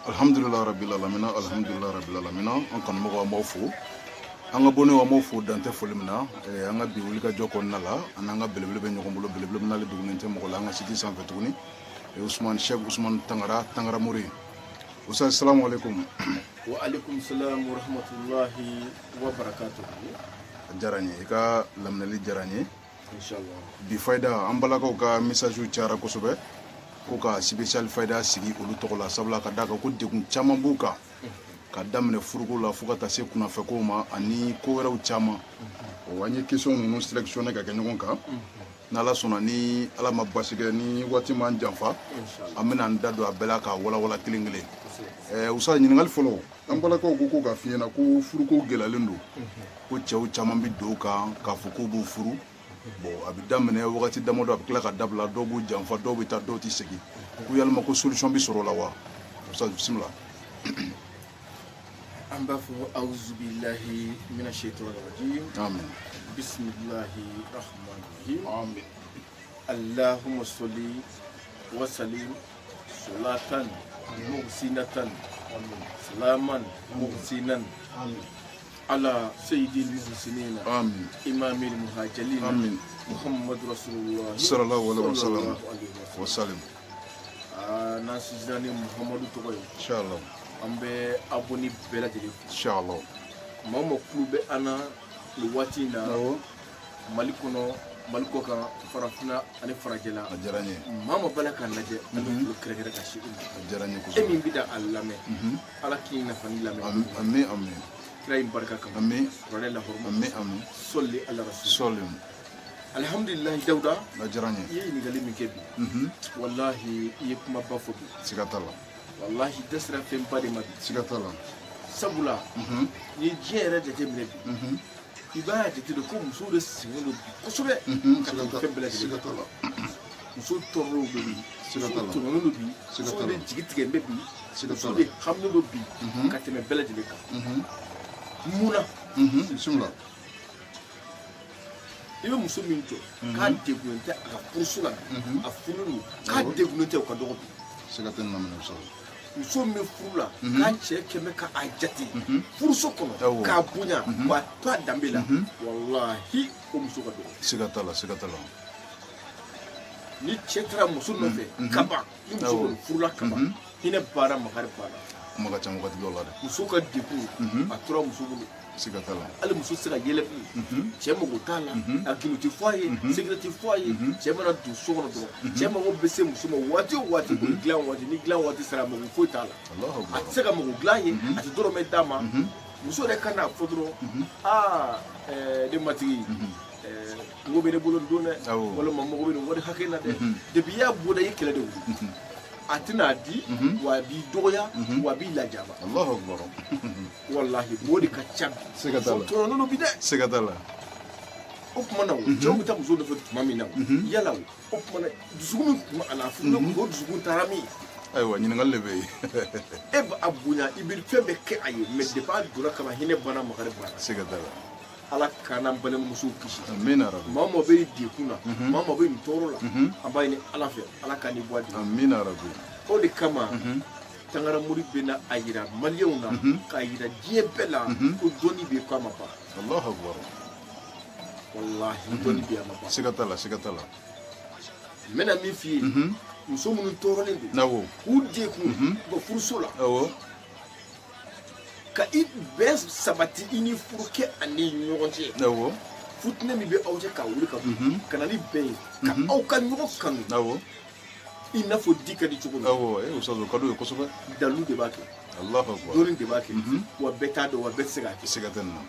Alhamdulillah rabbil alamin, alhamdulillah rabbil alamin. An kan mɔgɔ an b'aw fo. An ka bɔnɛw an b'aw fo dante foli min na. An ka bi wuli ka jɔ kɔnɔna la, an n'an ka belebele bɛ ɲɔgɔn bolo, belebele min n'ale dugunen tɛ mɔgɔ la, an ka siti sanfɛ tuguni. Cheikh Ousmane Tangara Muri. Ustaz, assalamu alaikum. Wa alaikum salam wa rahmatullahi wa barakatuh. Diyara n ye, i ka laminɛli diyara n ye. Inshallah. Bi fayda an balakaw ka message cayara kosɛbɛ. Ko ka spécial fayda sigi olu tɔgɔ la sabula ka d'a kan ko degun caman b'u kan ka daminɛ furuko la fo ka taa se kunnafɛkow ma ani ko wɛrɛw caman. An ye question ninnu sélectionné ka kɛ ɲɔgɔn kan. N'Ala sɔnna ni Ala ma basi kɛ ni waati m'an janfa an bɛna an da don a bɛɛ la k'a walawala kelen kelen. Usa ɲininkali fɔlɔ an balakaw ko k'a f'i ɲɛna ko furuko gɛlɛyalen don ko cɛw caman bɛ don kan k'a fɔ k'u b'u furu. Bon a bɛ daminɛ wagati damadɔ a bɛ tila ka dabila dɔw b'u janfa dɔw bɛ taa dɔw tɛ segin ko yalima ko solution bɛ sɔrɔ o la wa Ustaz bisimila. An b'a fɔ awuzu billahi mina shaitani rajim. Amin. Bismillahi rahmani rahim. Amin. Allahumma salli wa sallim salatan muhsinatan salaman muhsinan على سيد المحسنين إمام المهاجرين محمد رسول الله صلى الله عليه وسلم ناس زاني محمد توي إن شاء الله أم بأبوني بلاد إن شاء الله ما مكتوب أنا لواتينا مالكنا مالكوكا فرافنا أنا فرجلا أجراني ما مبلغ كان نجى أنا كرهنا كشيء أجراني كوسا أمين بدا علامة على كينا فني لامة أمين كرايم بركة أمين رأينا هرم أمين صلي على رسول صلي الحمد لله داودا أجراني يني قال من كبي والله يكما بافوبي سكتلا والله دسرا فين بادي ما سكتلا سبولا يجي رجع تمرد يبقى جتلو كم مسؤول السنين كسبة سكتلا مسؤول تورو ببي سكتلا تورو ببي مسؤول جيت ببي مسؤول حمل ببي كاتم بلد لك مونا بسم الله ibe muso min to ka degunte a furusula a furulu ka degunte o ka dogo sikaten na mena so muso min furula ka cɛ kɛmɛ ka a jate furuso kɔnɔ ka bonya wa to a danbe la wallahi o muso ka dogo sikatala ni cɛ taara muso nɔfɛ kaba ni muso furula kaba hinɛ baara makari baara kuma ka ca wagati dɔw la dɛ muso ka degun a tora muso bolo sikatala ali muso se ka yɛlɛ cɛ mago t'a la a gindo tɛ fɔ a ye sigida tɛ fɔ a ye cɛ mana don so kɔnɔ dɔrɔn cɛ mago bɛ se muso ma waati o waati o dilan waati ni dilan waati sera mago foyi t'a la a tɛ se ka mago dilan ye a tɛ dɔrɔmɛ d'a ma muso yɛrɛ kan n'a fɔ dɔrɔn ne matigi mago bɛ ne bolo don dɛ walima mago bɛ ne wari hakɛ na dɛ depuis i y'a bɔda i ye kɛlɛ de wuli a tɛna di wa a b'i dɔgɔya wa a b'i lajaba Allahu akbar wallahi o de ka ca bi tɔɔrɔ bi dɛ sikatala o kuma na o cɛw bɛ taa muso nɔfɛ tuma min na yala o kuma na dusukun min tun a la furu o dusukun taara min ayiwa ɲininkali de bɛ yen e b'a bonya i bɛ fɛn bɛɛ kɛ a ye mais depuis a donna kama hinɛ bana makari bana sikatala ala kana balimamusow kisi amin arabi maa ma bɛ dekun na maa ma bɛ nin tɔɔrɔ la an b'a ɲini ala fɛ ala ka nin bɔ a di amin arabi o de kama Tangara Muri bɛ na a yira maliyɛnw na k'a yira diɲɛ bɛɛ la ko dɔnni bɛ ko a ma ban Allahu akbar wallahi dɔnni bɛ a ma ban sikatala n bɛna min f'i ye muso minnu tɔɔrɔlen don awɔ k'u dekun u ka furuso la awɔ ka i bɛn sabati i ni furukɛ ani ɲɔgɔn cɛ awɔ futinɛ min bɛ aw cɛ k'a wuli ka bɔ ka na ni bɛn ye ka aw ka ɲɔgɔn kanu awɔ i n'a fɔ di ka di cogo min awɔ Ustaz o ka d'u ye kosɛbɛ dalu de b'a kɛ Allahu akbar dɔnni de b'a kɛ wa bɛɛ t'a dɔn wa bɛɛ tɛ se k'a kɛ sikaten na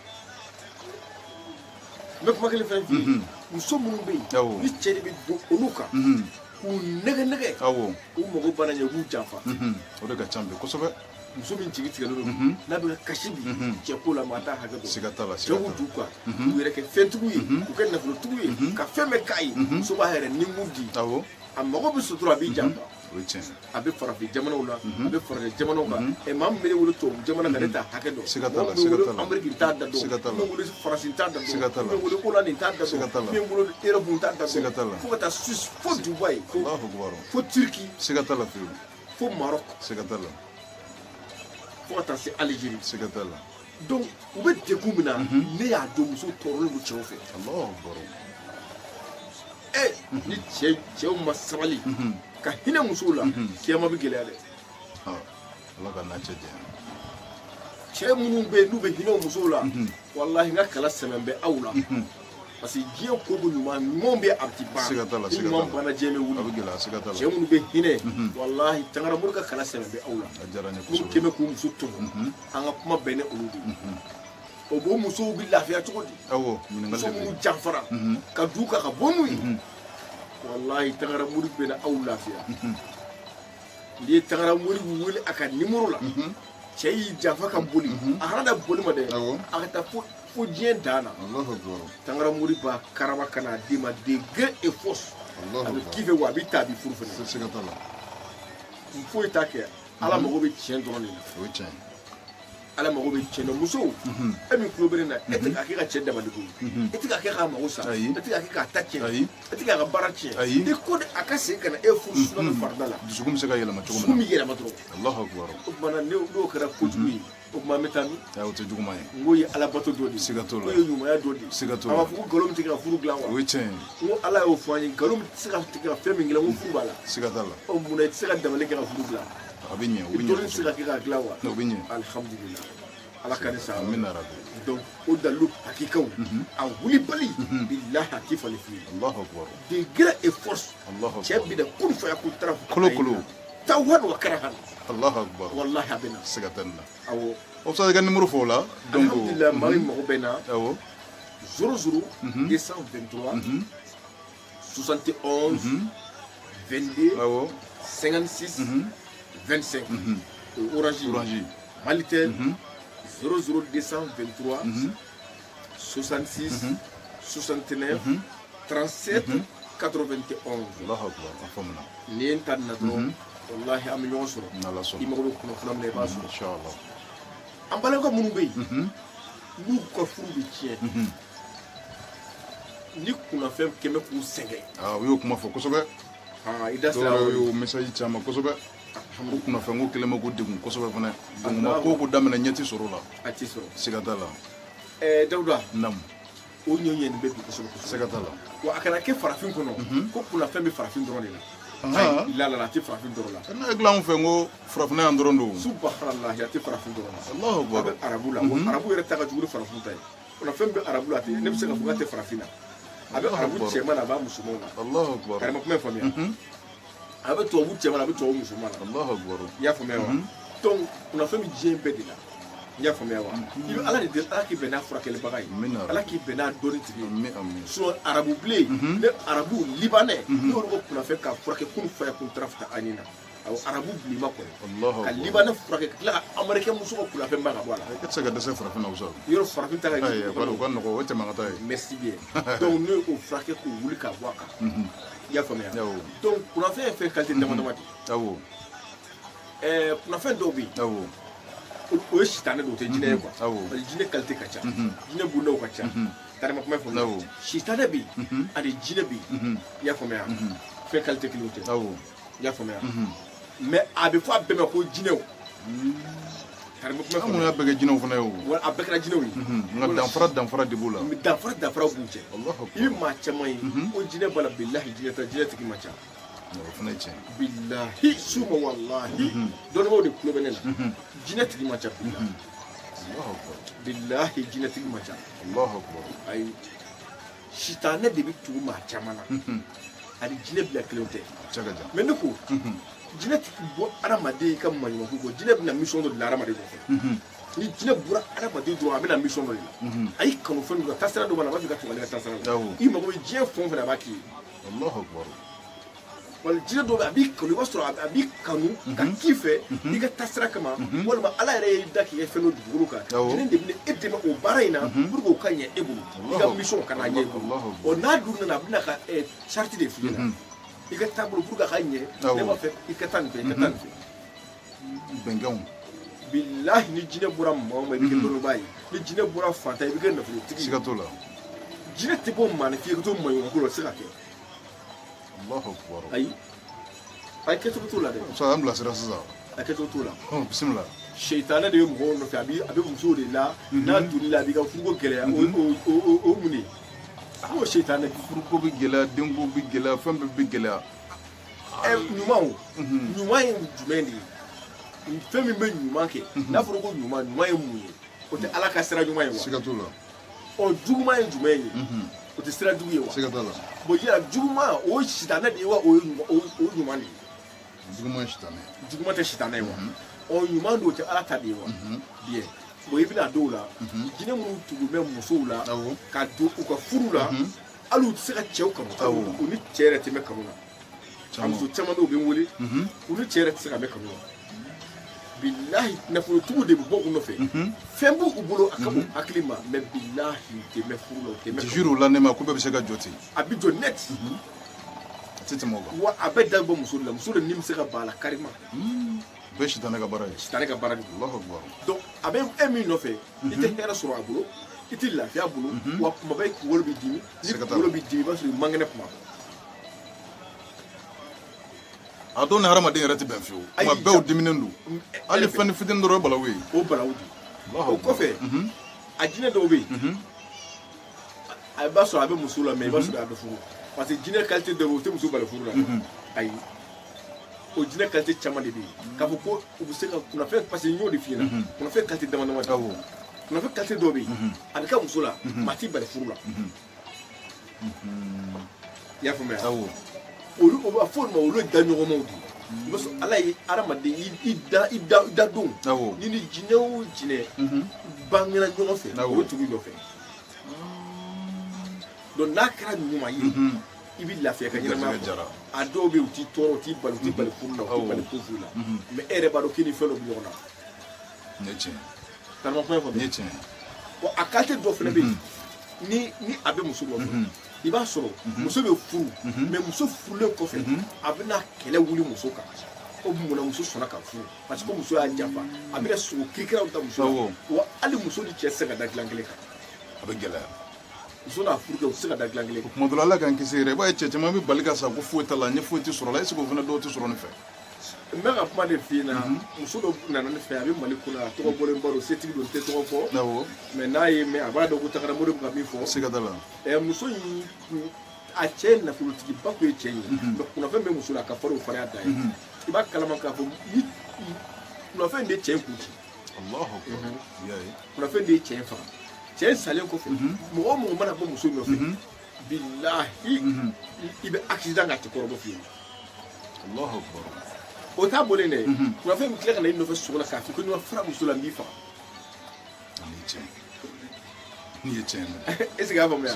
n bɛ kuma kelen fɛn f'i ye muso minnu bɛ yen ni cɛ de bɛ don olu kan k'u nɛgɛ awɔ u mago banna ɲɛ k'u janfa o de ka ca bi kosɛbɛ muso min jigi tigɛlen don n'a bɛ ka kasi bi cɛ ko la maa t'a hakɛ dɔn sikatala cɛw d'u kan k'u yɛrɛ kɛ fɛntigiw ye k'u kɛ nafolotigiw ye ka fɛn bɛɛ k'a ye muso b'a yɛrɛ ni mun di awɔ a mago bɛ sutura a b'i janfa o ye tiɲɛ a bɛ farafin jamanaw la a bɛ farajɛ jamanaw kan maa min bɛ ne wele tubabu jamana kan ne t'a hakɛ dɔn maa min bɛ wele Amérique t'a da dɔn min bɛ wele Faransi t'a da dɔn min bɛ wele Hollande t'a da dɔn min bɛ wele Europe t'a da dɔn fo ka taa Suisse fo Dubaï fo Turquie sikatala fiyewu fo Maroc sikatala fo ka taa se Algérie siga t'a la donc u bɛ degun min na ne y'a dɔn muso tɔɔrɔlen don cɛw fɛ Allahu akbar ni cɛw ma sabali ka hinɛ musow la kiyama bɛ gɛlɛya dɛ Allah ka n'a cɛ janya cɛ minnu bɛ yen n'u bɛ hinɛ musow la wallahi n ka kala sɛmɛn bɛ aw la parce que diɲɛ ko bɛ ɲuman bɛ a ti ban siga t'a la ni ɲuman banna diɲɛ bɛ a wuli bɛ gɛlɛya siga t'a la cɛ minnu bɛ hinɛ wallahi Tangaramori ka kala sɛmɛn bɛ aw la a diyara n ye n'u kosɛbɛ kɛmɛ k'u muso tɔmɔ an ka kuma bɛn ni olu de o b'o musow bɛ lafiya cogo di awɔ muso ɲininkali de minnu bɛ janfara ka du ka bɔ n'u ye wallahi Tangaramori bɛ na aw lafiya n'i ye Tangaramori wele a ka numéro la cɛ y'i janfa ka boli a kana da boli ma dɛ a ka taa fo diɲɛ dan na Allahu akbar Tangaramori b'a karaba ka n'a d'i ma de gain et force a bɛ k'i fɛ wa a b'i ta a b'i furu fɛnɛ siga t'a la foyi t'a kɛ ala mago bɛ tiɲɛ dɔrɔn de la o ye tiɲɛ ye ala mago bɛ tiɲɛ na musow e min tulo bɛ ne na e tɛ k'a kɛ ka cɛ dabali koyi e tɛ k'a kɛ k'a mago sa e tɛ k'a kɛ k'a ta tiɲɛ e tɛ k'a ka baara tiɲɛ ni ko de a ka segin ka na e furu sunɔgɔ farida la dusukun bɛ se ka yɛlɛma cogo dusukun min bɛ yɛlɛma dɔrɔn Allahu akbar o tuma na n'o kɛra kojugu ye o tuma an bɛ taa min o tɛ juguman ye n ko ye alabato dɔ de ye siga t'o n ko la ye ɲumanya dɔ de ye siga t'o a la b'a fɔ ko nkalon bɛ tigɛ ka furu dilan wa o ye tiɲɛ ye n ko ala y'o fɔ an ye nkalon bɛ se ka tigɛ ka fɛn min dilan ko furu b'a la siga t'a la ɔ munna i tɛ se ka dabali kɛ ka furu dilan a bɛ ɲɛ o i bɛ ɲɛ dɔnni tɛ se ka kosɛbɛ kɛ k'a dilan wa o bɛ ɲɛ alhamdulilah ala ka ne sa amin arabi donc o dalilu hakikaw a wulibali bilahi a tɛ falen fiyewu Allahu akbar de gain et force Allahu cɛ akbar bi da kun fɔ ko tara kolo tawhan wa karahan Allahu akbar wallahi a bɛ na siga tɛ nin na awɔ o bɛ se ka numéro fɔ o la donc alhamdulilah maa min mago bɛ na awɔ 00 223 71 22 awɔ 56 25 orange orange Malitel 00 223 66 69 37 91 Allahu akbar a faamuna ni ye n ta nin na dɔrɔn wallahi an bɛ ɲɔgɔn sɔrɔ n'Ala i sɔnna mago bɛ kunnafoni min na i b'a sɔrɔ inshallah an balaka minnu bɛ yen n'u ka furu bɛ tiɲɛ ni kunnafɛn kɛmɛ k'u sɛgɛn u y'o kuma fɔ kosɛbɛ i da sera dɔw y'o message caman kosɛbɛ ko kunnafɛn ko kɛlen bɛ ko degun kosɛbɛ fana donc ma ko ko daminɛ ɲɛ tɛ sɔrɔ o la a tɛ sɔrɔ siga t'a la Dawuda naam o ɲɛɲɛni bɛ bi kosɛbɛ kosɛbɛ siga t'a la wa a kana kɛ farafin kɔnɔ ko kunnafɛn bɛ farafin dɔrɔn de la la a tɛ farafin dɔrɔn la n'a ye dilan anw fɛ n ko farafinna yan dɔrɔn don subhanallah a tɛ farafin dɔrɔn la Allahu a akbar bɛ arabu la wa arabu yɛrɛ ta ka jugu ni farafin ta ye kunnafɛn bɛ arabu la ten ne bɛ se ka fɔ k'a tɛ farafin na a bɛ arabu cɛman na a b'a musoman na Allahu akbar karima kuma in faamuya a bɛ tubabu cɛman na a bɛ tubabu musoman na Allahu akbar i y'a faamuya wa donc kunnafɛn bɛ diɲɛ bɛɛ de la i y'a faamuya wa i bɛ ala de deli ala k'i bɛn n'a furakɛlibaga ye ala k'i bɛn n'a dɔnni tigi ye sinon arabu bilen ne arabu libanɛ n'olu ko kunnafɛn ka furakɛ kun faya kun tara fita an na awɔ arabu bilema kɔnɔ ka libanɛ furakɛ ka tila ka américain muso ka kunnafɛn ba ka bɔ a la e tɛ se ka dɛsɛ farafinna o sa yɔrɔ farafin ta ka ayi o ka nɔgɔ o tɛmɛ ka taa ye merci bien donc ne y'o furakɛ k'o wuli ka bɔ a kan i y'a faamuya donc kunnafɛn ye fɛn qualité dama dama de awɔ kunnafɛn dɔw bɛ yen awɔ o ye sitanɛ de o tɛ jinɛ ye quoi awɔ parce que jinɛ qualité ka ca jinɛ bundaw ka ca tarima kuma fɔ awɔ sitanɛ bɛ yen ani jinɛ bɛ yen i y'a faamuya fɛn qualité kelen tɛ awɔ i y'a faamuya mais a bɛ fɔ a bɛɛ ma ko jinɛw tarima kuma an minnu y'a bɛɛ kɛ jinɛw fana ye o wa a bɛɛ kɛra jinɛw ye nka danfara de b'u la danfara b'u cɛ Allahu i bɛ akbar maa caman ye ko jinɛ b'a la bilahi jinɛ tɛ jinɛ tigi man ca o fana ye tiɲɛ ye bilahi suma walahi dɔnnibaw de tulo bɛ ne la jinɛ tigi man ca bilahi Allahu akbar bilahi jinɛ tigi man ca Allahu akbar ayi sitanɛ de bɛ tugu maa caman na ani jinɛ bila kelen tɛ cɛ ka jan mais ne ko jinɛ tɛ bɔ adamaden ka maɲumanko kɔ jinɛ bɛna mission dɔ de la adamaden nɔfɛ ni jinɛ bɔra adamaden dɔrɔn a bɛna mission dɔ de la a y'i kanu fɛn dɔ la taasira dɔ b'a la a b'a fɛ ka tɛmɛ ale ka taasira la i mago bɛ diɲɛ fɛn o fɛn na a b'a k'i ye Allahu akbar wala jinɛ dɔw bɛ a b'i kanu i b'a sɔrɔ a b'i kanu ka k'i fɛ i ka taasira kama walima ala yɛrɛ y'i da k'i kɛ fɛn dɔ dugukolo kan jinɛ de bɛ e dɛmɛ o baara in na pour que o ka ɲɛ e bolo i ka mission ka na ɲɛ e bolo ɔ n'a dun nana a bɛna ka charte de f'i ɲɛna i ka taabolo pour que a ka ɲɛ ne b'a fɛ i ka taa nin fɛ i ka taa nin fɛ bɛnkanw bilahi ni jinɛ bɔra maa o maa i bɛ kɛ dɔnnibaa ye ni jinɛ bɔra fantan i bɛ kɛ nafolotigi ye siga t'o la jinɛ tɛ bɔ maa ni f'i ka to maɲumanko la o tɛ se ka kɛ Allahu akbar ayi a kɛcogo t'o la dɛ sa an bilasira sisan a kɛcogo t'o la bisimila sheitana de mɔgɔw nɔfɛ a bɛ musow de la n'a donni la a b'i ka furuko gɛlɛya o mun de o sheitana furuko bɛ gɛlɛya denko bɛ gɛlɛya fɛn bɛɛ bɛ gɛlɛya ɲuman ye jumɛn de ye fɛn min bɛ ɲuman kɛ n'a fɔra ko ɲuman ye mun ye o tɛ ala ka sira ɲuman ye wa siga t'o la ɔ juguman ye jumɛn ye o tɛ sira jugu ye wa siga t'a la bon yala juguman o ye sitanɛ de ye wa o ye ɲuman de ye juguman ye sitanɛ juguman tɛ sitanɛ ye wa ɔ ɲuman don o tɛ ala ta de ye wa bien bon i bɛna dɔw la jinɛ minnu tugu bɛ musow la ka don u ka furu la hali u tɛ se ka cɛw kanu u ni cɛ yɛrɛ tɛ mɛn kanu na a muso caman dɔw bɛ n wele u ni cɛ yɛrɛ tɛ se ka mɛn kanu na bilahi nafolotigiw de bɛ bɔ u nɔfɛ fɛn b'u bolo a ka bon hakili ma mais bilahi u tɛ mɛn furu la u tɛ mɛn toujours la ne ma ko bɛɛ bɛ se ka jɔ ten a bɛ jɔ net a tɛ tɛmɛ o kan wa a bɛ da bɔ muso de la muso de ni bɛ se ka ban a la carrément bɛɛ sitanɛ ka baara ye sitanɛ ka baara de don Allahu akbar donc a bɛ e min nɔfɛ i tɛ hɛrɛ sɔrɔ a bolo i tɛ lafiya a bolo wa kuma bɛɛ i kunkolo bɛ dimi ni kunkolo bɛ dimi i b'a sɔrɔ i man kɛnɛ kuma a dɔw ni hadamaden yɛrɛ tɛ bɛn fiyewu kuma bɛɛ o diminen don hali fɛn fitinin dɔrɔn o ye balawu ye o balawu de o kɔfɛ a jinɛ dɔw bɛ yen a b'a sɔrɔ a bɛ muso la mais i b'a sɔrɔ a bɛ furu parce que jinɛ qualité dɔw bɛ yen o tɛ muso bali furu la ayi o jinɛ qualité caman de bɛ yen k'a fɔ ko u bɛ se ka kunnafɛn parce que n y'o de f'i ɲɛna kunnafɛn qualité dama dama de kunnafɛn qualité dɔw bɛ yen a bɛ kɛ muso la maa t'i bali furu la i y'a faamuya olu o b'a fɔ olu ma olu ye daɲɔgɔnmaw de ye i b'a sɔrɔ ala ye hadamaden i da don ni ni jinɛ o jinɛ bangera ɲɔgɔn fɛ o ye tugu nɔfɛ donc n'a kɛra ɲuman ye i bɛ lafiya ka ɲɛnamaya kɔnɔ a dɔw bɛ yen u t'i tɔɔrɔ u t'i bali furu la u t'i bali ko foyi la mais e yɛrɛ b'a dɔn k'i ni fɛn dɔ bɛ ɲɔgɔn na ne tiɲɛ kalama kuma faamuya ne tiɲɛ wa a qualité dɔ fana bɛ yen ni a bɛ muso nɔfɛ i b'a sɔrɔ muso bɛ furu mais muso furulen kɔfɛ a bɛna kɛlɛ wuli muso kan ko munna muso sɔnna ka furu parce que muso y'a janfa a bɛna sogo kirikiraw ta muso la wa hali muso ni cɛ tɛ se ka da dilan kelen kan a bɛ gɛlɛya muso n'a furu kɛ u tɛ se ka da dilan kelen kan kuma dɔ la ala k'an kisi yɛrɛ i b'a ye cɛ caman bɛ bali ka sa ko foyi t'a la ɲɛ foyi tɛ sɔrɔ la est ce que o fana dɔw tɛ sɔrɔ ne fɛ n bɛ ka kuma de f'i ɲɛna muso dɔ nana ne fɛ a bɛ mali kɔnɔ a tɔgɔ bɔlen ba don setigi don n tɛ tɔgɔ fɔ mais n'a ye mɛn a b'a dɔn ko tagaramori bɛ ka min fɔ siga t'a la muso in a cɛ ye nafolotigiba tun ye cɛ ye mais kunnafɛn bɛ muso la a ka farin o farinya da ye i b'a kalama k'a fɔ ni kunnafɛn de ye cɛ in kun ci kunnafɛn de ye cɛ in faga cɛ in salen kɔfɛ mɔgɔ o mɔgɔ mana bɔ muso nɔfɛ bilahi i bɛ accident ka cɛ kɔrɔbɔ f'i ye o t'a bɔlen dɛ kunnafɛn bɛ tila ka na i nɔfɛ sogo la k'a fɔ ko n'i ma fara muso la n b'i faga ni ye tiɲɛ est ce que y'a faamuya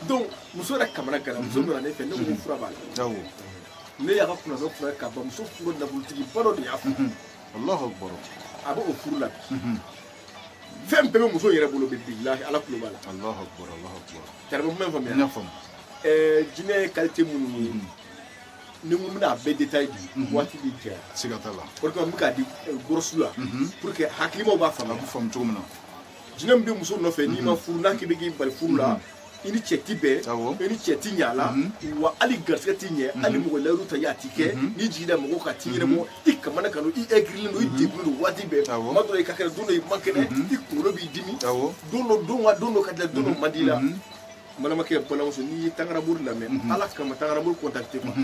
donc muso yɛrɛ kamana gana muso nana ne fɛ ne ko fura b'a la ne y'a ka kunnafɛn fura k'a ban muso furu nafolotigi ba dɔ de y'a fɔ a bɛ o furu la fɛn bɛɛ bɛ muso yɛrɛ bolo bɛ bilahi ala kulo b'a la cɛrɛ bɛ faamuya jinɛ ye qualité minnu ye ni mun bɛna a bɛɛ détail di waati bɛ jɛ siga t'a la o de kama n bɛ k'a di gorosu la pour que hakilimaw b'a faamu a bɛ faamu cogo min na jinɛ min bɛ muso nɔfɛ n'i ma furu n'a k'i bɛ k'i bali furu la i ni cɛ ti bɛn i ni cɛ ti ɲɛ a la wa hali garisigɛ ti ɲɛ hali mɔgɔ layiru ta y'a ti kɛ n'i jiginna mɔgɔw ka t'i ɲɛnabɔ i kamana kanu i ɛgirilen don i degunnen don waati bɛɛ tuma dɔ la i ka kɛnɛ don dɔ i man kɛnɛ i kunkolo b'i dimi don dɔ ka dilan don dɔ man di la balimakɛ balimamuso n'i ye tangaramuru lamɛn ala kama tangaramuru contacté quoi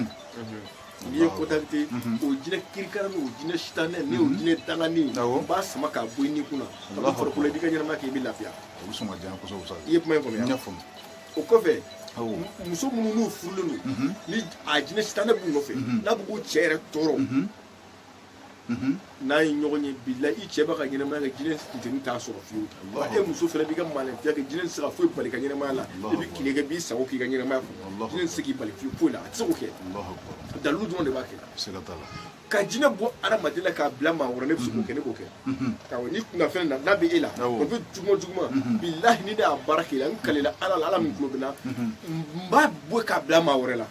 n'i ye contacté o jinɛ kirikara o jinɛ sitanɛ ni o jinɛ dangani b'a sama k'a bɔ i ni kunna a bɛ farikolo i b'i ka ɲɛnamaya kɛ i bɛ lafiya i ye kuma in faamuya o kɔfɛ muso minnu n'u furulen don ni a jinɛ sitanɛ b'u nɔfɛ n'a bɛ k'u cɛ yɛrɛ tɔɔrɔ n'a ye ɲɔgɔn ye bilahi i cɛ b'a ka ɲɛnamaya kɛ jinɛ funteni t'a sɔrɔ fiyewu wa e muso fana b'i ka maaninfinya kɛ jinɛ tɛ se ka foyi bali ka ɲɛnamaya la i bɛ tile kɛ b'i sago k'i ka ɲɛnamaya kɔnɔ jinɛ tɛ se k'i bali fiyewu foyi la a tɛ se k'o kɛ dalilu dɔrɔn de b'a kɛ ka jinɛ bɔ adamaden la k'a bila maa wɛrɛ ne bɛ se k'o kɛ ne b'o kɛ awɔ ni kunnafɛn na n'a bɛ e la o bɛ juguman bilahi ni ne y'a baara kɛ la n kalela ala la ala min tulo bɛ na n b'a bɔ k'a bila maa wɛrɛ la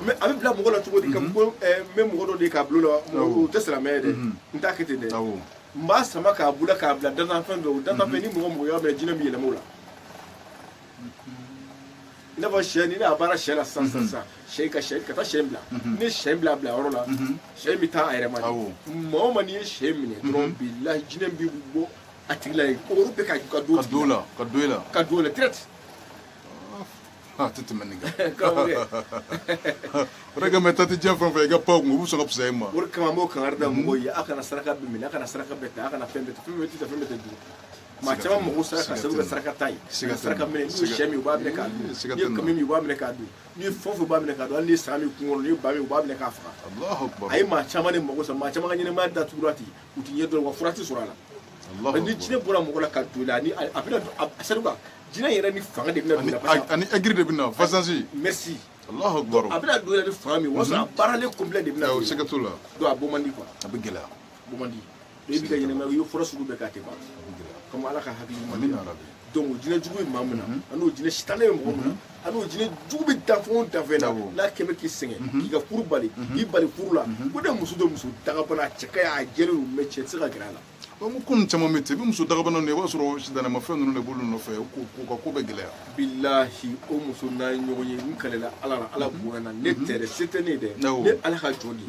mais a bɛ bila mɔgɔ la cogo di ka fɔ n bɛ mɔgɔ dɔ de k'a bilo la o tɛ silamɛ ye dɛ n t'a kɛ ten dɛ n b'a sama k'a bula k'a bila dantanfɛn dɔw dantanfɛn ni mɔgɔ y'a minɛ jinɛ bɛ yɛlɛma o la n'a fɔ sɛ ni ne a baara sɛ la sisan sɛ ka taa sɛ bila ni sɛ bila yɔrɔ la sɛ bɛ taa a yɛrɛ ma maa o maa n'i ye sɛ minɛ dɔrɔn bilahi jinɛ b'i bɔ a tigi la yen olu bɛ ka don la direct tɛ tɛmɛ nin kan o de kama tati diɲɛ fɛn o fɛn i ka pan o kun u bɛ sɔn ka fisaya i ma o de kama an b'o kangari da mɔgɔw ye a kana saraka bɛ minɛ a kana saraka bɛ ta a kana fɛn bɛɛ ta fɛn bɛɛ tɛ ta fɛn bɛɛ tɛ dun maa caman mago sera ka sababu kɛ saraka ta ye saraka minɛ n'u ye sɛ min u b'a minɛ k'a dun n'i ye kami min u b'a minɛ k'a dun n'i ye fɛn o fɛn u b'a minɛ k'a dun hali n'i ye saga min kun kɔnɔ n'i ye ba min u b'a minɛ k'a faga a ye maa caman de mago sa maa caman ka ɲɛnɛmaya datugura ten u tɛ ɲɛ dɔn wa fura tɛ sɔrɔ a la ni jinɛ bɔra mɔgɔ la ka don la ni a bɛna sadu kan jinɛ yɛrɛ ni fanga de bɛna don la ani agiri de bɛna vasansi merci Allahu akbar a bɛna don la ni fanga min o y'a sɔrɔ a baaralen complet de bɛna don sɛgɛ t'o la donc a bɔ man di quoi a bɛ gɛlɛya bɔ man di i b'i ka ɲɛnɛmaya i ye fura sugu bɛɛ k'a tɛ ban comme ala ka hakili ɲuman di donc jinɛ jugu bɛ maa min na an'o jinɛ sitanɛ bɛ mɔgɔ min na an'o jinɛ jugu bɛ danfɛn o danfɛn na n'a kɛmɛ k'i sɛgɛn k'i ka furu bali k'i bali furu la ko ne muso dɔ muso dagabana a cɛ ka ɲi a jɛlen don mais cɛ tɛ se ka gɛrɛ a la kun caman bɛ ten i bɛ muso dagabana ninnu i b'a sɔrɔ sitanɛmafɛn ninnu de b'olu nɔfɛ k'u ka ko bɛ gɛlɛya bilahi o muso n'a ye ɲɔgɔn ye n kɛlɛla ala la ala bonyana ne tɛ dɛ se tɛ ne ye dɛ ne ala ka jɔn de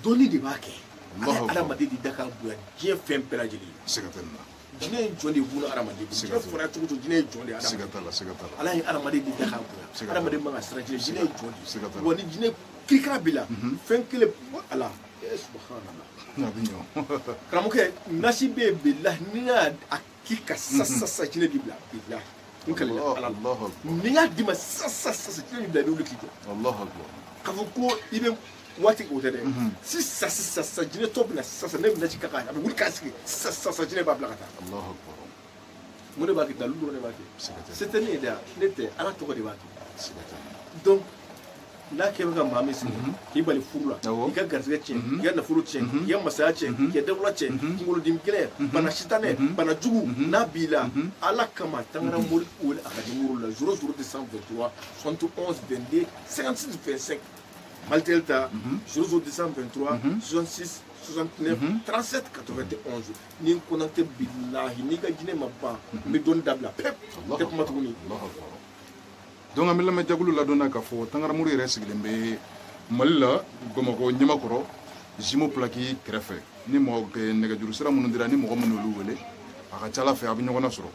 dɔnni de b'a kɛ ala ye adamaden de da ka bonya diɲɛ fɛn bɛɛ lajɛlen siga tɛ nin na jinɛ ye jɔn de ye buna adamaden jinɛ fɔra cogo o cogo jinɛ ye jɔn de ye siga t'a la siga t'a la ala ye adamaden de da ka bonya adamaden man ka siran jinɛ jinɛ ye jɔn de ye wa ni jinɛ kirikara b'i la fɛn kelen ala subhanallah karamɔgɔkɛ nasi bɛ yen bilahi ni y'a k'i ka sasa jinɛ b'i bila bilahi n kɛlɛla ala ni y'a d'i ma sasa jinɛ b'i bila i bɛ wuli k'i jɔ k'a fɔ ko i bɛ waati o tɛ dɛ sisan jinɛ tɔ bɛ na sisan ne bɛ nasi ka kan a bɛ wuli k'a sigi sisan jinɛ b'a bila ka taa mun de b'a kɛ dalu dɔrɔn de b'a kɛ se tɛ ne ye dɛ ne tɛ ala tɔgɔ de b'a kɛ donc n'a kɛ bɛ ka maa min sigi k'i bali furu la i ka garisɛgɛ tiɲɛ i ka nafolo tiɲɛ i ka masaya tiɲɛ k'i ka dawula tiɲɛ kunkolodimi gɛlɛn bana sitanɛ bana jugu n'a b'i la ala kama tangara mori wele a ka nimoro la 00 223 71 22 56 25 Maltel ta 00 223 66 69 37 91 ni n kɔnɔtɛ bilahi n'i ka jinɛ ma ban n bɛ dɔɔni dabila pep tɛ kuma tuguni donc an bɛ lamɛnjɛkulu ladɔnna k'a fɔ tangaramuru yɛrɛ sigilen bɛ mali la bamakɔ ɲamakɔrɔ jimo plaki kɛrɛfɛ ni nɛgɛjuru sira minnu dira ni mɔgɔ minnu olu wele a ka ca ala fɛ a bɛ ɲɔgɔn na sɔrɔ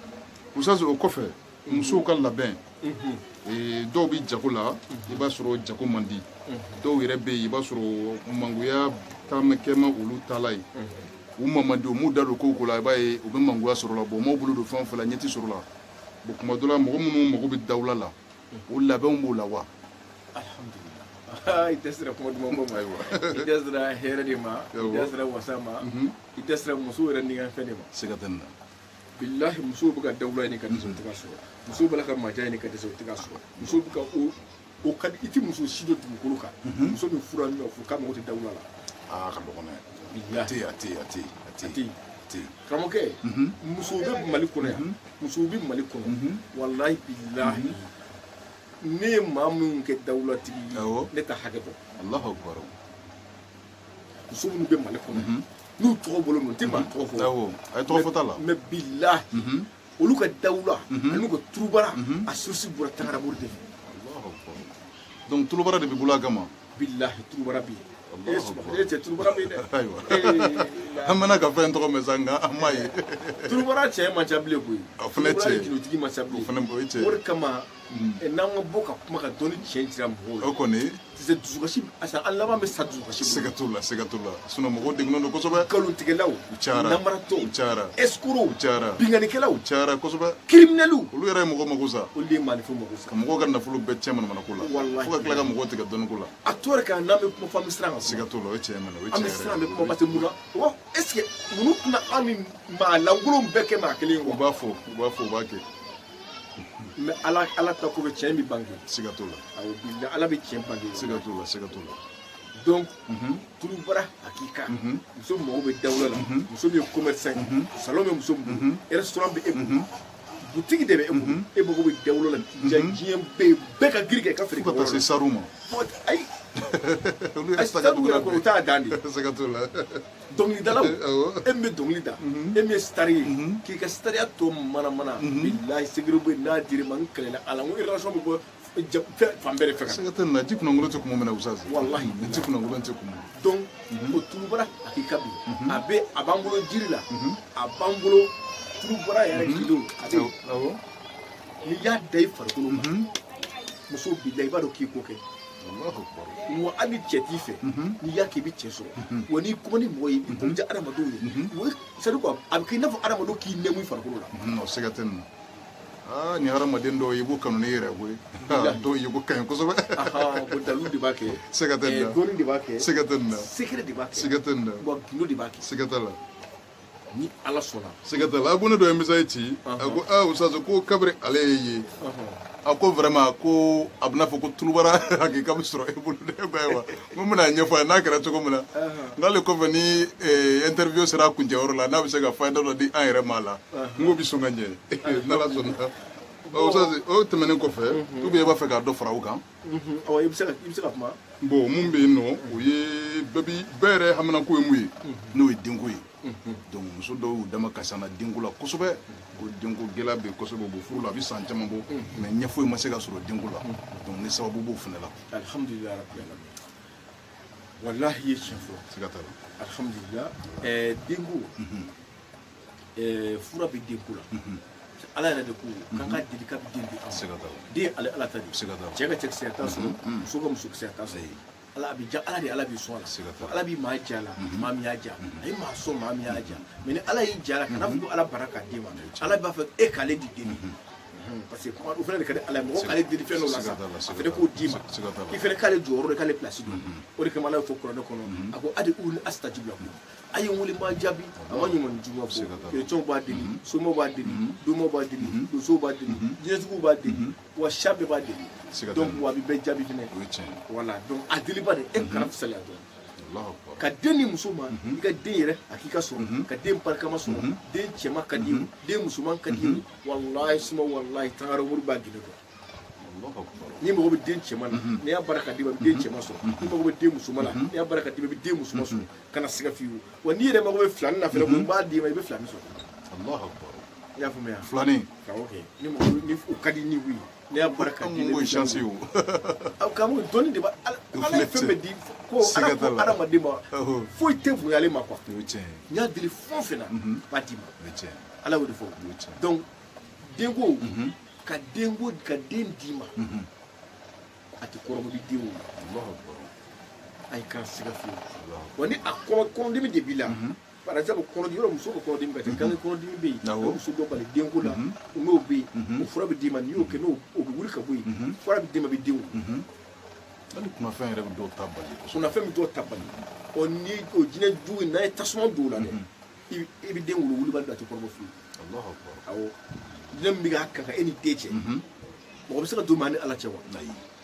usaz o kɔfɛ musow ka labɛn dɔw bɛ jago la i b'a sɔrɔ jago man di dɔw yɛrɛ bɛ yen i b'a sɔrɔ mangoya kɛma olu taala ye u ma man di u m'u da don kow la i b'a ye u bɛ mangoya sɔrɔ la bon maaw bolo don fɛn o fɛn la ɲɛti sɔrɔ la bon kuma dɔ la mɔgɔ minnu mago bɛ dawula la o labɛnw b'o la wa alhamdulillah i tɛ sira kuma duman fɔ ma i tɛ sira hɛrɛ de ma i tɛ sira wasa ma i tɛ sira muso yɛrɛ niganfɛn de ma siga tɛ nin na bilahi musow bɛ ka dawula ɲini ka dɛsɛ u tɛ ka sɔrɔ musow bɛ ka maja ɲini ka dɛsɛ u tɛ ka sɔrɔ musow bɛ ka o ka di i tɛ muso si dɔ dugukolo kan muso min fura min fɔ k'a mago tɛ dawula la ka dɔgɔn dɛ a tɛ yen karamɔgɔkɛ musow bɛ mali kɔnɔ yan musow bɛ mali kɔnɔ walahi bilahi ne ye maa minnu kɛ dawulatigi ye ne ta hakɛ dɔn Allahu akbar muso minnu bɛ mali kɔnɔ n'u tɔgɔ bolo n tɛ maa tɔgɔ fɔ a ye tɔgɔ fɔta la mais bilahi olu ka dawula ani ka turubara a source bɔra tangaramuru de fɛ donc turubara de bɛ bolo a kama bilahi turubara bɛ yen cɛ turubara bɛ yen dɛ ayiwa an bɛna ka fɛn tɔgɔ mɛn sa nka an m'a ye turubara cɛ man ca bilen koyi o fana cɛ kilotigi man ca bilen o fana o ye cɛ o de kama n'an ka bɔ ka kuma ka dɔnni tiɲɛ jira mɔgɔw la o kɔni dusukasi an laban bɛ sa dusukasi siga t'o la siga t'o la sinon mɔgɔw degunnen don kosɛbɛ nkalontigɛlaw u cayara namaratɔw u cayara escrocs u cayara bingannikɛlaw u cayara kosɛbɛ criminels olu yɛrɛ ye mɔgɔ mago sa olu de ye maanifin mago sa ka mɔgɔw ka nafolo bɛɛ tiɲɛ manamana ko la fo ka tila ka mɔgɔw tigɛ dɔnni ko la a to yɛrɛ kan n'an bɛ kuma fɔ an bɛ siran ka siga t'o la o ye tiɲɛ minɛ o ye an bɛ siran an bɛ kuma parce que mun na est ce que ninnu tɛna an ni maa lankolonw bɛɛ kɛ maa kelen ye u b'a fɔ u b'a kɛ mais ala ta ko bɛ tiɲɛ bɛ bange siga t'o la awɔ bilahi ala bɛ tiɲɛ bange siga t'o la siga t'o la donc turubara hakika muso mago bɛ dawula la muso min ye commerçant ye salon bɛ muso bolo restaurant bɛ e bolo butigi de bɛ e bolo e mago bɛ dawula la diɲɛ bɛ yen bɛɛ ka girin kɛ i ka feere kɛ fo ka taa se saru ma ayi olu yɛrɛ saru yɛrɛ kɔnɔ o t'a dan de siga t'o la dɔnkili dalaw e min bɛ dɔnkili da e min ye sitari ye k'i ka sitariya to mana bilahi segere bɛ n'a dir'i ma n kɛlɛla ala n ko relation bɛ bɔ fan bɛɛ de fɛ ka sɛgɛ tɛ nin na ji kunnankolon tɛ kuma minɛ usaz wallahi ji kunnankolon tɛ kuma donc o tulubara hakika bi a b'an bolo jiri la a b'an bolo tulubara yɛrɛ kilo a bɛ n'i y'a da i farikolo ma muso bilahi i b'a dɔn k'i ko kɛ wa hali cɛ t'i fɛ n'i y'a kɛ i bɛ cɛ sɔrɔ wa n'i kuma ni mɔgɔ ye i bolo diya adamadenw ye c'est à dire quoi a bɛ kɛ i n'a fɔ adamadenw k'i nɛmu i farikolo la sɛgɛ tɛ nin na ni hadamaden dɔw ye i b'o kanu ne yɛrɛ koyi dɔw ye ko kaɲi kosɛbɛ bon dalu de b'a kɛ sɛgɛ tɛ nin na dɔnni de b'a kɛ sɛgɛ tɛ nin na secret de b'a kɛ sɛgɛ tɛ nin na wa gundo de b'a kɛ sɛgɛ tɛ la ni ala sɔnna sɛgɛ tɛ la a ko ne dɔ ye message ci a ko usaz ko kabiri ale ye ye a ko vraiment ko a bɛna fɔ ko tulubara hakika bɛ sɔrɔ e bolo ne ko ayiwa n ko n bɛna ɲɛfɔ a ye n'a kɛra cogo min na n'ale kɔfɛ ni interview sera a kuncɛyɔrɔ la n'a bɛ se ka fayida dɔ di an yɛrɛ ma a la n ko bɛ sɔn ka ɲɛ n'ala sɔnna usaz o tɛmɛnen kɔfɛ ou bien i b'a fɛ ka dɔ fara o kan awɔ i bɛ se ka kuma bon mun bɛ yen nɔ o ye bɛɛ yɛrɛ haminako ye mun ye n'o ye denko ye donc muso dɔw y'u dama kasi na denko la kosɛbɛ ko denko gɛlɛya bɛ kosɛbɛ o bɛ furu la a bɛ san caman bɔ mais ɲɛfoyi ma se ka sɔrɔ denko la donc ni sababu b'o fana la alhamdulilayi rabbil alamin wallahi i ye tiɲɛ fɔ siga t'a la alhamdulilayi denko fura bɛ denko la ala yɛrɛ de ko k'an ka deli k'a bɛ den di an ma den ale ala ta de cɛ ka cɛkisɛ t'a sɔrɔ muso ka musokisɛ t'a sɔrɔ ala bɛ ja ala de ala bɛ sɔn a la ala bɛ maa ja la maa min y'a ja a ye maa sɔn maa min y'a ja mais ni ala y'i ja la kana fɔ ko ala bara k'a d'e ma ala b'a fɛ e k'ale di den parce que o fana de ka di ala ye mɔgɔ k'ale deli fɛn dɔ la sa a fana k'o d'i ma i fana k'ale jɔyɔrɔ de k'ale place don o de kama ala ye fɔ kuranɛ kɔnɔ a ko adi uli astajibu lakum a ye n wele maa jaabi a ma ɲuman ni juguya fɔ kerecɛnw b'a deli somɔgɔw b'a deli donmow b'a deli donsow b'a deli jinɛtigiw b'a deli wa siya bɛɛ b'a deli donc wa a bɛ bɛɛ jaabi fɛnɛ voilà donc a deliba de e kana fisaliya dɔrɔn ka den ni muso ma i ka den yɛrɛ a k'i ka sɔrɔ ka den barikama sɔrɔ den cɛman ka di ye den musoman ka di ye walahi suma walahi tangara wari b'a gede dɔn ni mago bɛ den cɛman na n'i y'a baara ka d'i ma i bɛ den cɛman sɔrɔ ni mago bɛ den musoman na n'i y'a baara ka d'i ma i bɛ den musoman sɔrɔ kana siga fiyewu wa n'i yɛrɛ mago bɛ filani na fɛnɛ ko n b'a d'i ma i bɛ filani sɔrɔ i y'a faamuya filani ni o ka di ni wuyi n'i y'a baara ka di ne bɛ chance o kamu dɔnni de b'a ala ye fɛn bɛɛ di ko ala ko adamaden ma foyi tɛ bonya ale ma quoi n y'a deli fɛn o fɛn na b'a d'i ma ala y'o de fɔ donc denko ka den d'i ma a tɛ kɔrɔbɔ di den ma a ye kan siga fiyewu wa ni a kɔnɔdimi de b'i la par exemple kɔnɔdimi yɔrɔ muso ka kɔnɔdimi ka ca gange kɔnɔdimi bɛ yen o muso dɔ bali denko la n'o bɛ yen o fura bɛ d'i ma n'i y'o kɛ n'o o bɛ wuli ka bɔ yen fura bɛ d'i ma bɛ den hali kunnafɛn yɛrɛ bɛ dɔw ta bali kunnafɛn bɛ dɔw ta bali ɔ ni o jinɛ jugu in n'a ye tasuma don o la dɛ i bɛ den wolo wulibali da a tɛ kɔrɔbɔ fiyewu awɔ jinɛ min bɛ k'a kan e ni den cɛ mɔgɔ bɛ se ka don maa ni ala cɛ wa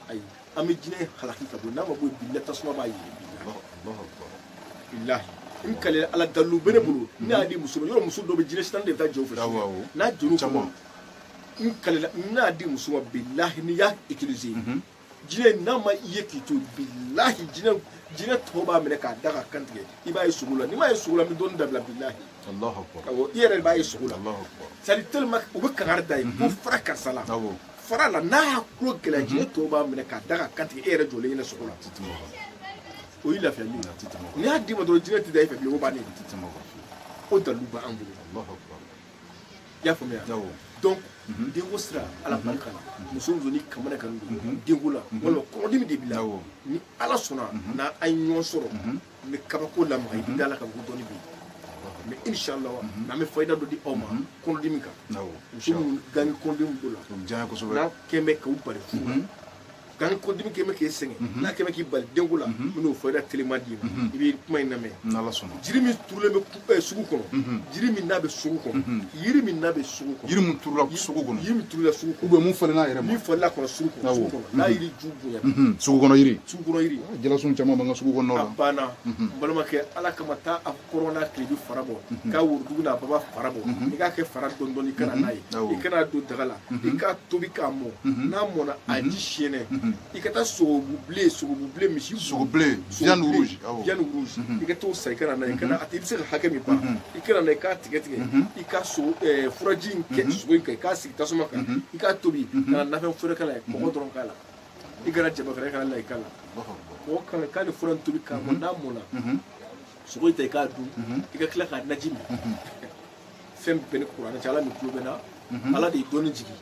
ayi an bɛ jinɛ halaki ka bɔ n'a ma bɔ yen bilahi tasuma b'a yɛlɛ bilahi n kalela ala dalu bɛ ne bolo ne y'a di muso ma yɔrɔ muso dɔw bɛ jinɛ sitan de bɛ taa jɔw fɛ n'a jɔn'u kɔnɔ n kalela n y'a di muso ma bilahi n'i y'a utiliser jinɛ n'a ma i ye k'i to bilahi jinɛ tɔw b'a minɛ k'a da ka kan tigɛ i b'a ye sogo la n'i m'a ye sogo la n bɛ dɔɔni dabila bilahi awɔ i yɛrɛ de b'a ye sogo la c'est à dire tellement u bɛ kangari da ye ko fara karisa la fara la n'a y'a tulo gɛlɛya jinɛ tɔw b'a minɛ k'a da ka kan tigɛ e yɛrɛ jɔlen ɲɛna sogo la o y'i lafiyali ye n'i y'a d'i ma dɔrɔn jinɛ tɛ da e fɛ bilen o bannen o dalilu b'an bolo i y'a faamuya donc denko sira ala barika la muso muso ni kamana kan don denko la walima kɔnɔdimi de b'i la ni ala sɔnna n'a an ye ɲɔgɔn sɔrɔ n bɛ kabako lamaga i bɛ da la ka fɔ ko dɔnni bɛ yen mais inshallah n'an bɛ fayida dɔ di aw ma kɔnɔdimi kan muso minnu gange kɔnɔdimi b'o la n'a kɛn bɛ k'u bali furu la gange kɔnɔdimi kɛn bɛ k'e sɛgɛn n'a kɛn bɛ k'i bali denko la n bɛn'o fayida telima d'i ma i bɛ kuma in lamɛn jiri min turulen bɛ sugu kɔnɔ jiri min n'a bɛ sugu kɔnɔ yiri min n'a bɛ sugu kɔnɔ yiri min turula sugu kɔnɔ yiri min turula sugu kɔnɔ ou bien mun falenna yɛrɛ ma min falenna kɔnɔ sugu kɔnɔ n'a yiri ju bonya sugu kɔnɔ yiri jalasun caman b'an ka sugu kɔnɔ la a banna n balimakɛ ala kama taa a kɔrɔ n'a tile bɛ fara bɔ k'a worodugu n'a baba fara bɔ i k'a kɛ fara dɔɔni dɔɔni i kana n'a ye i kana don daga la i k'a tobi k'a mɔ n'a mɔna a ji siyɛnɛ i ka taa sogobu bilen misi sogo blé viande rouge viande rouge i ka t'o san i kana na i kana i bɛ se ka hakɛ min ban i kana na i k'a tigɛ i ka furaji in kɛ sogo in kan i k'a sigi tasuma kan i k'a tobi kana nafɛn foyi k'a la kɔgɔ dɔrɔn k'a la i kana jaba fɛrɛ k'a la i k'a la kɔgɔ k'a la k'a ni fura in tobi k'a mɔ n'a mɔna sogo in ta i k'a dun i ka tila k'a naji min fɛn bɛɛ ni kuranɛ cɛ ala ni tulo bɛ na ala de ye dɔnni jigi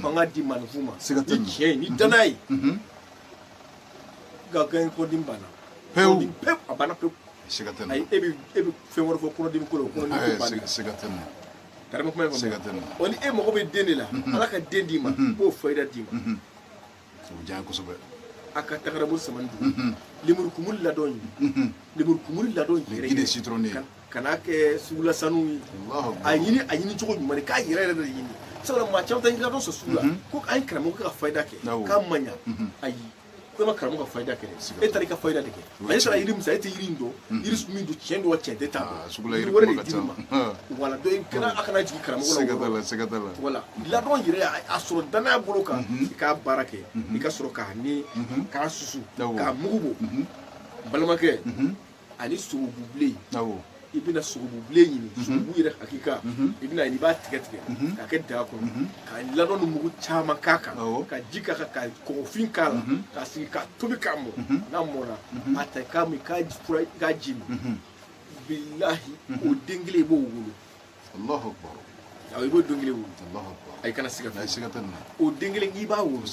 fanga di maninfin ma ni tiɲɛ ye ni danaya ye nka gɛn kɔdimi banna pewu a banna pewu ayi e bɛ fɛn wɛrɛ fɔ kɔnɔdimi ko la o kɔnɔdimi ko banna karama kuma ye faamuya wa ni e mago bɛ den de la ala ka den d'i ma k'o fayida d'i ma o diya kosɛbɛ a ka tagarabu samani dugu lemurukumuni ladɔn ɲini lemurukumuni ladɔn yɛrɛ kana kɛ sugula sanu ye a ɲini cogo ɲuman de k'a yɛrɛ yɛrɛ de ɲini sabula maa caman ta ɲini ka dɔn sɔrɔ sugu la ko an ye karamɔgɔ ka fayida kɛ k'a man ɲa ayi ko e ma karamɔgɔ ka fayida kɛ e taara i ka fayida de kɛ a ye sɔrɔ yiri min sa e tɛ yiri in dɔn yiri min don tiɲɛ don wa tiɲɛ tɛ taa dɔn yiri wɛrɛ de d'i ma wala dɔ a kana jigin karamɔgɔ la wala ladɔn yɛrɛ a sɔrɔ danaya bolo kan i k'a baara kɛ i ka sɔrɔ k'a ni k'a susu k'a mugu bɔ balimakɛ ani sogobu bilen i bɛna sogobu bilen ɲini sogobu yɛrɛ hakika i bɛna i b'a tigɛ k'a kɛ daga kɔnɔ ka ladɔn ni mugu caman k'a kan ka ji k'a kan ka kɔgɔfin k'a la k'a sigi k'a tobi k'a mɔ n'a mɔna a ta k'a min k'a ji min bilahi o den kelen i b'o wolo awɔ i b'o den kelen wolo ayi kana siga fɛ o den kelen i b'a wolo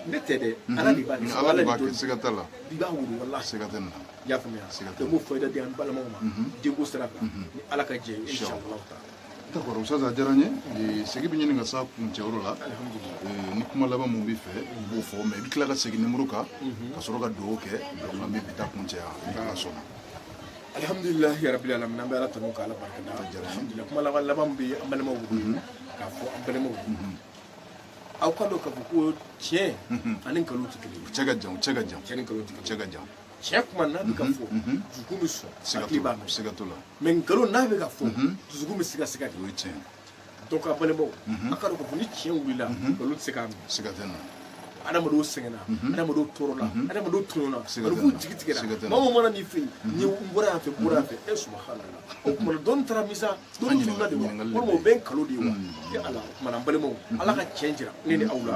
ne tɛ dɛ ala de b'a kɛ ala de b'a kɛ siga t'a la i b'a wolo walahi i y'a faamuya donc m'o fayida di an balimaw ma denko sira kan ni ala ka jɛ ye inshallah d'accord Ustaz a diyara n ye segi bɛ ɲini ka s'a kuncɛyɔrɔ la ni kuma laban mun b'i fɛ i b'o fɔ mais i bɛ tila ka segin nimoro kan ka sɔrɔ ka dugawu kɛ donc an bɛ bi ta kuncɛya ni ala sɔnna alhamdulilahi rabbil alamin an bɛ ala tanu k'ala barikada alhamdulillah kuma laban bɛ an balimaw bolo k'a fɔ an balimaw aw ka dɔn k'a fɔ ko tiɲɛ ani nkalon tɛ kelen ye cɛ ka jan tiɲɛ ni nkalon tɛ cɛ ka jan tiɲɛ kuma n'a bɛ ka fɔ dusukun bɛ sɔn hakili b'a mɛn siga t'o la mais nkalon n'a bɛ ka fɔ dusukun bɛ siga de o ye tiɲɛ donc a balimaw a ka dɔn k'a fɔ ni tiɲɛ wulila nkalon tɛ se k'a minɛ siga tɛ na adamadenw sɛgɛnna adamadenw tɔɔrɔla adamadenw tununa malifuu jigi tigɛra maa o mana n'i fɛ yen ni n bɔra yan fɛ n bɔra yan fɛ e subhanallah o kumana dɔnni taara misa dɔnni tununa de wa walima o bɛ n kalo de ye wa e ala o kumana n balimaw ala ka tiɲɛ jira ne ni aw la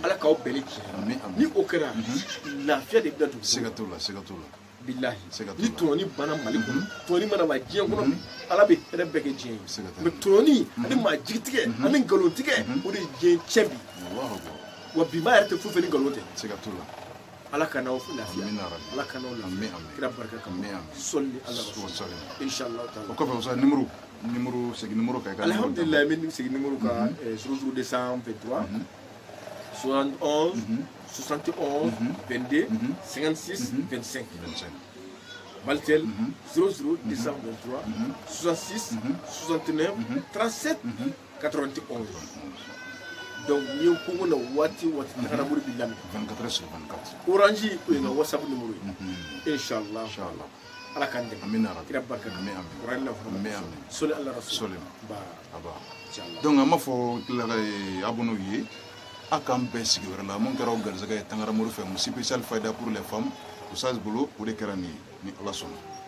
ala k'aw bɛn ni tiɲɛ ni o kɛra lafiya de bɛ dugu siga t'o la bilahi ni tɔnɔni banna mali kɔnɔ tɔnɔni mana ma diɲɛ kɔnɔ ala bɛ hɛrɛ bɛɛ kɛ diɲɛ ye mais tɔnɔni ani maa jigi tigɛ ani nkalon tigɛ o de ye diɲɛ tiɲɛ bi wa bi ma yɛrɛ tɛ foyi fɛ ni nkalon tɛ siga t'o la ala ka n'aw lafiya ala ka n'aw lafiya kira barika kama sɔli ala rasul inshallah o kɔfɛ Usa numéro segin numéro kan alhamdulillah n bɛ segin numéro kan 00223 71 71 22 56 25 Maltel 00223 66 69 37 91 donc ni ko ngona wati takana muri billahi 24/24 orange ko nga whatsapp numéro inshallah ala kan de amina kira barka amin qur'an soli allah rasul ba aba donc ama fo la abono yi akam be sigi wala la mon garaw garzaga tangara muru fe mu spécial fayda pour les femmes Oustaz Bolo o de kɛra ni ala sɔnna